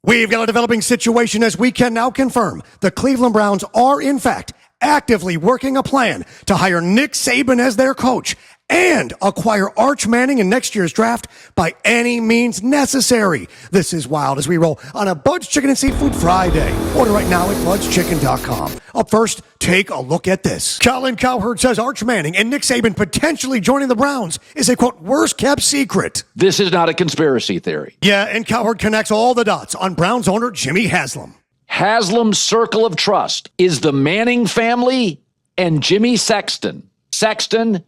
We've got a developing situation as we can now confirm the Cleveland Browns are, in fact, actively working a plan to hire Nick Saban as their coach and acquire Arch Manning in next year's draft by any means necessary. This is wild as we roll on a Bud's Chicken and Seafood Friday. Order right now at budschicken.com. Up first, take a look at this. Colin Cowherd says Arch Manning and Nick Saban potentially joining the Browns is a, quote, worst-kept secret. This is not a conspiracy theory. Yeah, and Cowherd connects all the dots on Browns owner Jimmy Haslam. Haslam's circle of trust is the Manning family and Jimmy Sexton. Sexton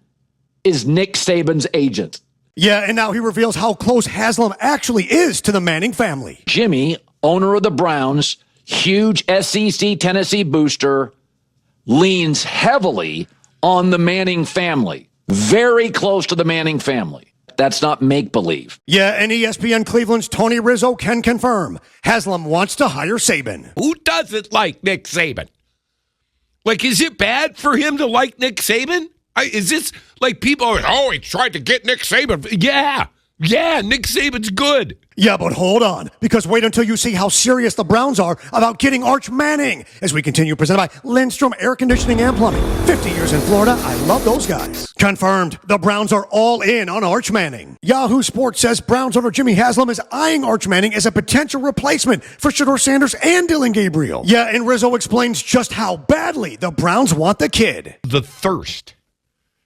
is Nick Saban's agent. Yeah, and now he reveals how close Haslam actually is to the Manning family. Jimmy, owner of the Browns, huge SEC Tennessee booster, leans heavily on the Manning family. Very close to the Manning family. That's not make-believe. Yeah, and ESPN Cleveland's Tony Rizzo can confirm Haslam wants to hire Saban. Who doesn't like Nick Saban? Like, is it bad for him to like Nick Saban? Is this like people are, oh, he tried to get Nick Saban? Yeah, Nick Saban's good. Yeah, but hold on, because wait until you see how serious the Browns are about getting Arch Manning. As we continue, presented by Lindstrom Air Conditioning and Plumbing. 50 years in Florida. I love those guys. Confirmed, the Browns are all in on Arch Manning. Yahoo Sports says Browns owner Jimmy Haslam is eyeing Arch Manning as a potential replacement for Shedeur Sanders and Dylan Gabriel. Yeah, and Rizzo explains just how badly the Browns want the kid. The thirst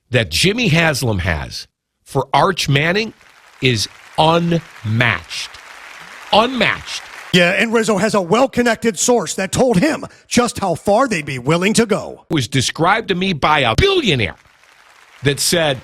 that Jimmy Haslam has for Arch Manning is unmatched. Unmatched. Yeah, and Rizzo has a well-connected source that told him just how far they'd be willing to go. It was described to me by a billionaire that said,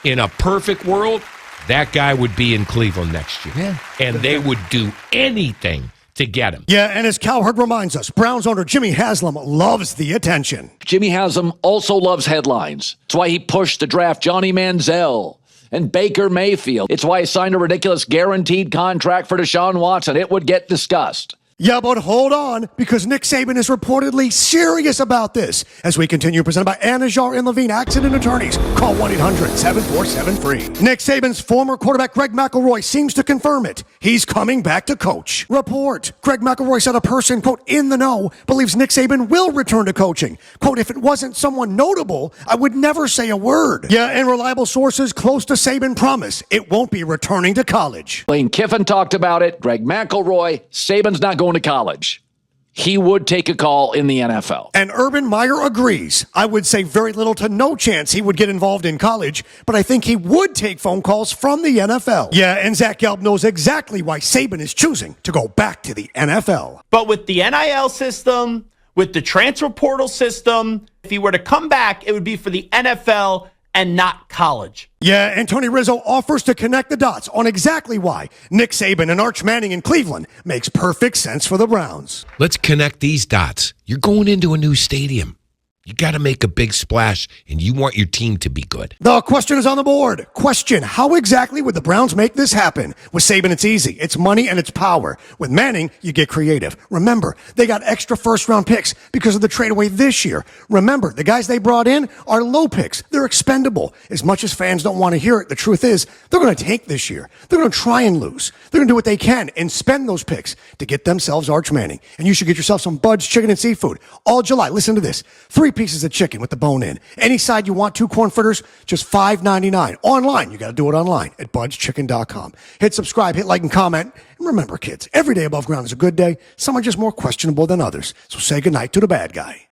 in a perfect world, that guy would be in Cleveland next year. Yeah. And they would do anything to get him. Yeah, and as Cowherd reminds us, Browns owner Jimmy Haslam loves the attention. Jimmy Haslam also loves headlines. It's why he pushed to draft Johnny Manziel and Baker Mayfield. It's why he signed a ridiculous guaranteed contract for Deshaun Watson. It would get discussed. Yeah, but hold on, because Nick Saban is reportedly serious about this. As we continue, presented by Anajar and Levine Accident Attorneys. Call 1-800-747-FREE. Nick Saban's former quarterback Greg McElroy seems to confirm it. He's coming back to coach. Report. Greg McElroy said a person, quote, in the know, believes Nick Saban will return to coaching. Quote, if it wasn't someone notable, I would never say a word. Yeah, and reliable sources close to Saban promise it won't be returning to college. Lane Kiffin talked about it. Greg McElroy. Saban's not going to college. He would take a call in the NFL. And Urban Meyer agrees. I would say very little to no chance he would get involved in college, but I think he would take phone calls from the NFL. Yeah, and Zach Gelb knows exactly why Saban is choosing to go back to the NFL. But with the NIL system, with the transfer portal system, if he were to come back, it would be for the NFL and not college. Yeah, and Tony Rizzo offers to connect the dots on exactly why Nick Saban and Arch Manning in Cleveland makes perfect sense for the Browns. Let's connect these dots. You're going into a new stadium. You got to make a big splash, and you want your team to be good. The question is on the board. Question, how exactly would the Browns make this happen? With Saban, it's easy. It's money and it's power. With Manning, you get creative. Remember, they got extra first-round picks because of the trade away this year. Remember, the guys they brought in are low picks. They're expendable. As much as fans don't want to hear it, the truth is they're going to tank this year. They're going to try and lose. They're going to do what they can and spend those picks to get themselves Arch Manning. And you should get yourself some Bud's Chicken and Seafood all July. Listen to this. 3 pieces of chicken with the bone in. Any side you want, 2 corn fritters, just $5.99. Online, you got to do it online at budschicken.com. Hit subscribe, hit like, and comment. And remember, kids, every day above ground is a good day. Some are just more questionable than others. So say goodnight to the bad guy.